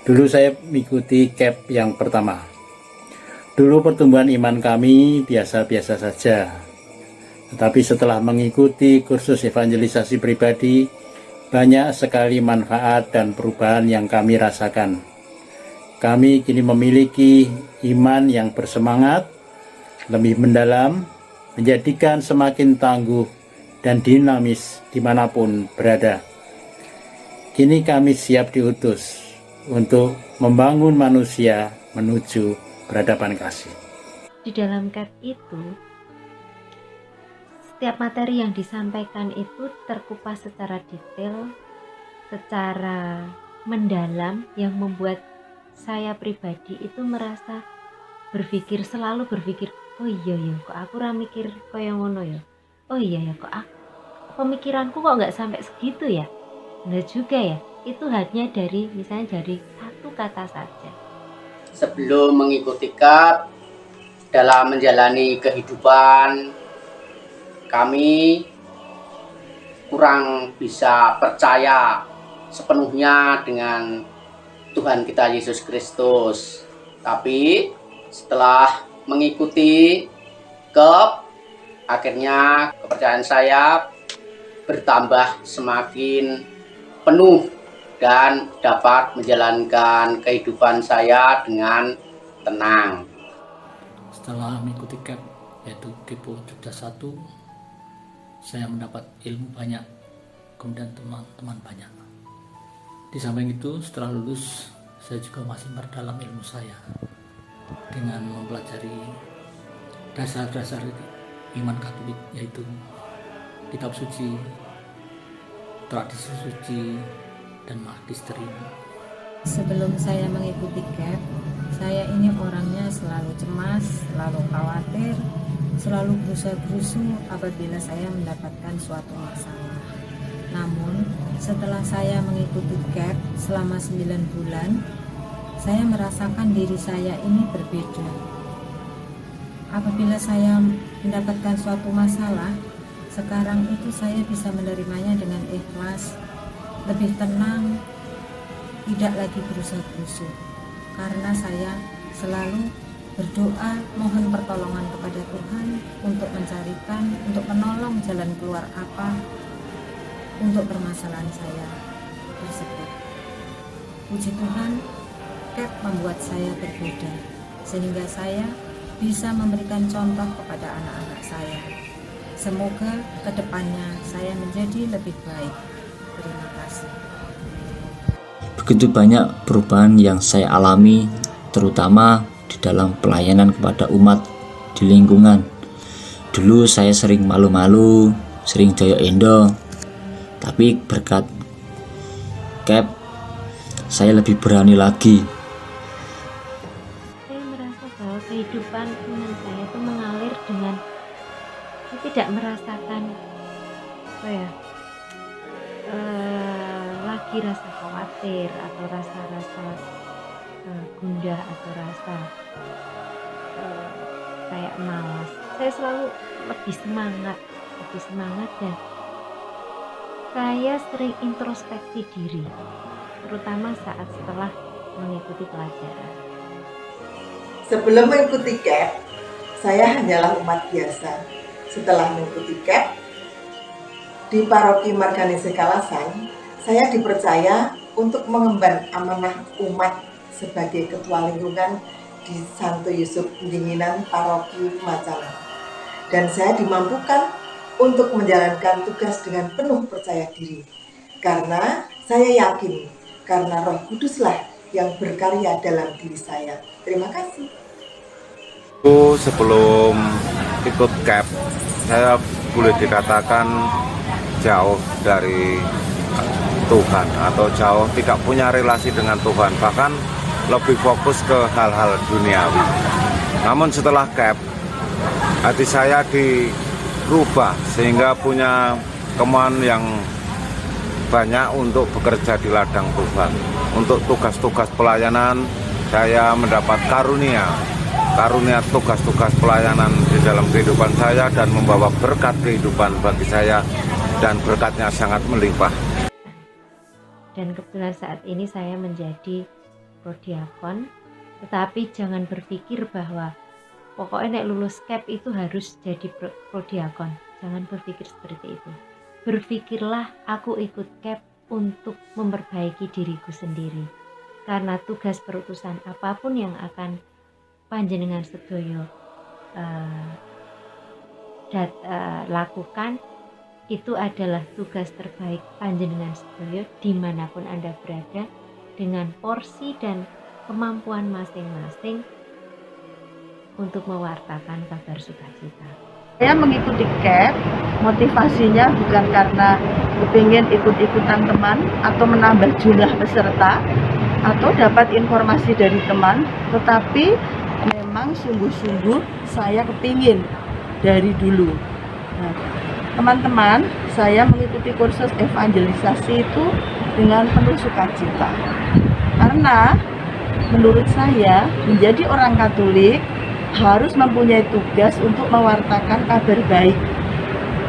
Dulu saya mengikuti CAP yang pertama. Dulu pertumbuhan iman kami biasa-biasa saja. Tetapi setelah mengikuti kursus evangelisasi pribadi, banyak sekali manfaat dan perubahan yang kami rasakan. Kami kini memiliki iman yang bersemangat, lebih mendalam, menjadikan semakin tangguh dan dinamis dimanapun berada. Kini kami siap diutus untuk membangun manusia menuju peradaban kasih. Di dalam CAP itu, setiap materi yang disampaikan itu terkupas secara detail, secara mendalam, yang membuat saya pribadi itu merasa selalu berpikir, oh iya ya, kok aku mikir kaya ngono ya, oh iya ya, kok pemikiranku kok nggak sampai segitu ya. Benar juga ya, itu hanya misalnya dari satu kata saja. Sebelum mengikuti CAP, dalam menjalani kehidupan, kami kurang bisa percaya sepenuhnya dengan Tuhan kita Yesus Kristus. Tapi setelah mengikuti CAP, akhirnya kepercayaan saya bertambah semakin penuh dan dapat menjalankan kehidupan saya dengan tenang. Setelah mengikuti CAP, yaitu Kepo Jogja 1, saya mendapat ilmu banyak, kemudian teman-teman banyak. Di samping itu, setelah lulus, saya juga masih memperdalam ilmu saya dengan mempelajari dasar-dasar iman Katolik, yaitu kitab suci, tradisi suci, dan magisterium. Sebelum saya mengikuti CAP, saya ini orangnya selalu cemas, selalu khawatir, selalu gerusa-gerusu apabila saya mendapatkan suatu masalah. Namun, setelah saya mengikuti CAP selama 9 bulan, saya merasakan diri saya ini berbeda. Apabila saya mendapatkan suatu masalah, sekarang itu saya bisa menerimanya dengan ikhlas, lebih tenang, tidak lagi gerusa-gerusu, karena saya selalu berdoa mohon pertolongan kepada Tuhan untuk menolong jalan keluar apa untuk permasalahan saya tersebut. Puji Tuhan, CAP membuat saya berbeda, sehingga saya bisa memberikan contoh kepada anak-anak saya. Semoga kedepannya saya menjadi lebih baik. Terima kasih. Begitu banyak perubahan yang saya alami, terutama di dalam pelayanan kepada umat di lingkungan. Dulu saya sering malu-malu, sering joyo endo, tapi berkat CAP saya lebih berani lagi. Saya merasa bahwa kehidupan iman saya itu mengalir dengan saya tidak merasakan lagi rasa khawatir atau rasa-rasa gundah atau rasa kayak malas. Saya selalu lebih semangat dan saya sering introspeksi diri, terutama saat setelah mengikuti pelajaran. Sebelum mengikuti CAP, saya hanyalah umat biasa. Setelah mengikuti CAP, di Paroki Marganese Kalasan, saya dipercaya untuk mengemban amanah umat sebagai ketua lingkungan di Santo Yusuf Pendinginan Paroki Macalang. Dan saya dimampukan untuk menjalankan tugas dengan penuh percaya diri. Karena saya yakin, karena Roh Kuduslah yang berkarya dalam diri saya. Terima kasih. Sebelum ikut CAP, saya boleh dikatakan jauh dari Tuhan atau jauh tidak punya relasi dengan Tuhan, bahkan lebih fokus ke hal-hal duniawi. Namun setelah CAP, hati saya dirubah sehingga punya kemauan yang banyak untuk bekerja di ladang Tuhan. Untuk tugas-tugas pelayanan, saya mendapat karunia tugas-tugas pelayanan di dalam kehidupan saya dan membawa berkat kehidupan bagi saya, dan berkatnya sangat melimpah. Dan kebetulan saat ini saya menjadi prodiakon, tetapi jangan berpikir bahwa pokoknya nek lulus KEP itu harus jadi prodiakon. Jangan berpikir seperti itu. Berpikirlah aku ikut KEP untuk memperbaiki diriku sendiri. Karena tugas perutusan apapun yang akan panjenengan sedoyo lakukan, itu adalah tugas terbaik panjenengan sedoyo dimanapun Anda berada, dengan porsi dan kemampuan masing-masing untuk mewartakan kabar sukacita. Saya mengikuti KEP, motivasinya bukan karena kepingin ikut-ikutan teman atau menambah jumlah peserta atau dapat informasi dari teman, tetapi memang sungguh-sungguh saya kepingin dari dulu. Nah, teman-teman, saya mengikuti kursus evangelisasi itu dengan penuh sukacita. Karena menurut saya menjadi orang Katolik harus mempunyai tugas untuk mewartakan kabar baik.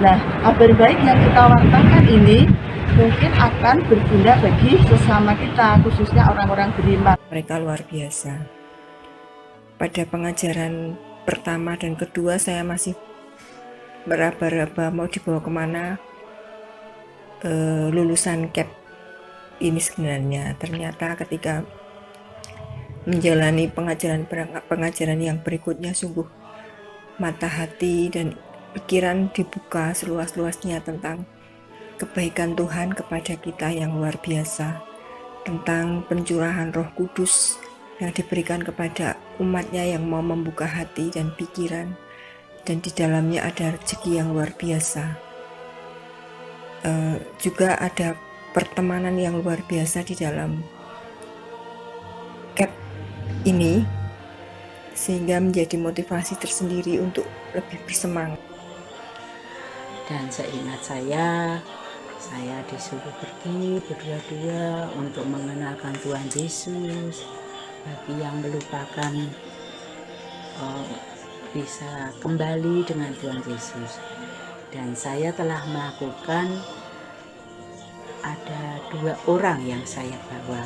Nah, kabar baik yang kita wartakan ini mungkin akan berguna bagi sesama kita, khususnya orang-orang beriman. Mereka luar biasa. Pada pengajaran pertama dan kedua saya masih meraba-raba mau dibawa kemana lulusan KEP ini sebenarnya. Ternyata ketika menjalani pengajaran yang berikutnya, sungguh mata hati dan pikiran dibuka seluas-luasnya tentang kebaikan Tuhan kepada kita yang luar biasa, tentang pencurahan Roh Kudus yang diberikan kepada umatnya yang mau membuka hati dan pikiran, dan di dalamnya ada rezeki yang luar biasa. Juga ada pertemanan yang luar biasa di dalam KEP ini, sehingga menjadi motivasi tersendiri untuk lebih bersemangat. Dan seingat saya disuruh pergi berdua-dua untuk mengenalkan Tuhan Yesus. Bagi yang melupakan bisa kembali dengan Tuhan Yesus. Dan saya telah melakukan, ada 2 orang yang saya bawa.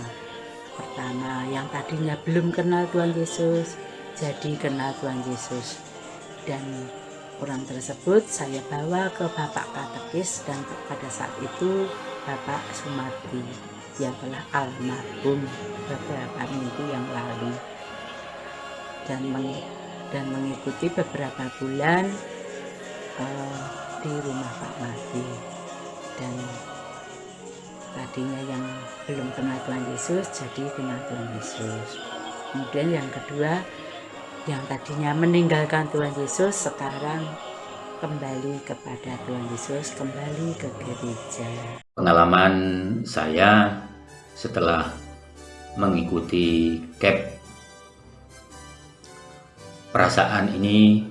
Pertama, yang tadinya belum kenal Tuhan Yesus, jadi kenal Tuhan Yesus. Dan orang tersebut saya bawa ke Bapak Katekis, dan pada saat itu Bapak Sumardi yang telah almarhum beberapa minggu yang lalu, dan mengikuti beberapa bulan di rumah Pak Mardi. Dan tadinya yang belum kenal Tuhan Yesus jadi kenal Tuhan Yesus. Kemudian yang kedua, yang tadinya meninggalkan Tuhan Yesus sekarang kembali kepada Tuhan Yesus, kembali ke gereja. Pengalaman saya setelah mengikuti KEP, perasaan ini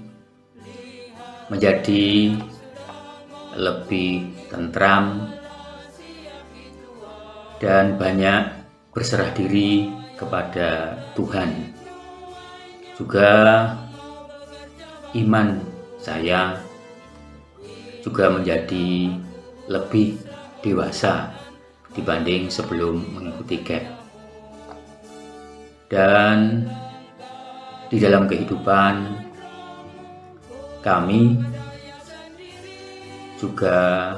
menjadi lebih tentram dan banyak berserah diri kepada Tuhan. Juga iman saya juga menjadi lebih dewasa dibanding sebelum mengikuti KEP. Dan di dalam kehidupan kami juga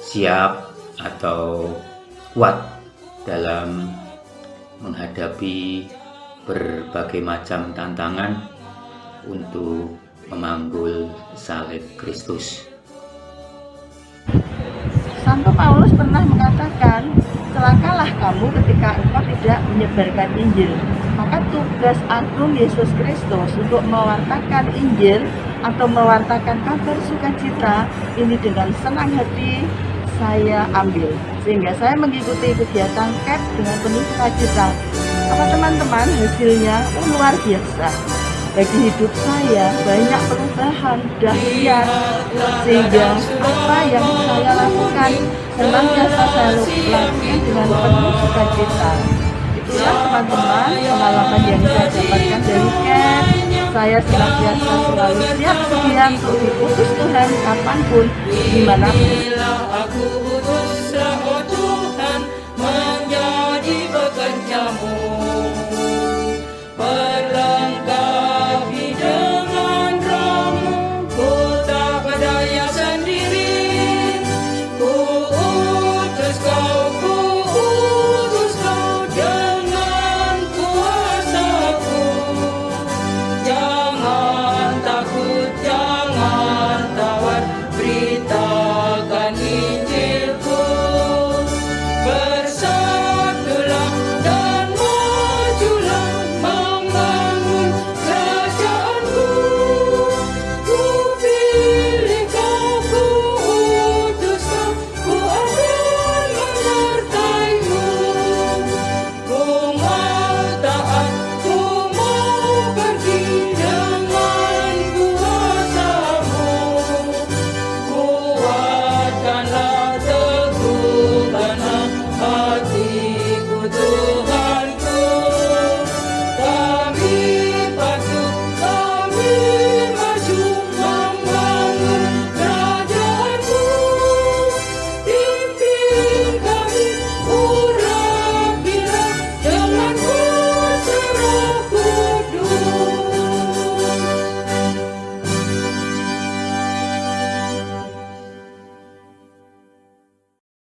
siap atau kuat dalam menghadapi berbagai macam tantangan untuk memanggul salib Kristus. Santo Paulus pernah mengatakan, celakalah kamu ketika engkau tidak menyebarkan Injil. Maka tugas agung Yesus Kristus untuk mewartakan Injil atau mewartakan kabar sukacita ini dengan senang hati saya ambil, sehingga saya mengikuti kegiatan KEP dengan penuh sukacita. Apa teman-teman, hasilnya luar biasa. Bagi hidup saya banyak perubahan dahsyat, sehingga apa yang saya lakukan senantiasa saya lakukan dengan penuh sukacita. Itulah teman-teman pengalaman yang saya dapatkan dari KEP. Saya senantiasa selalu siap sedia untuk diutus Tuhan kapanpun, dimanapun.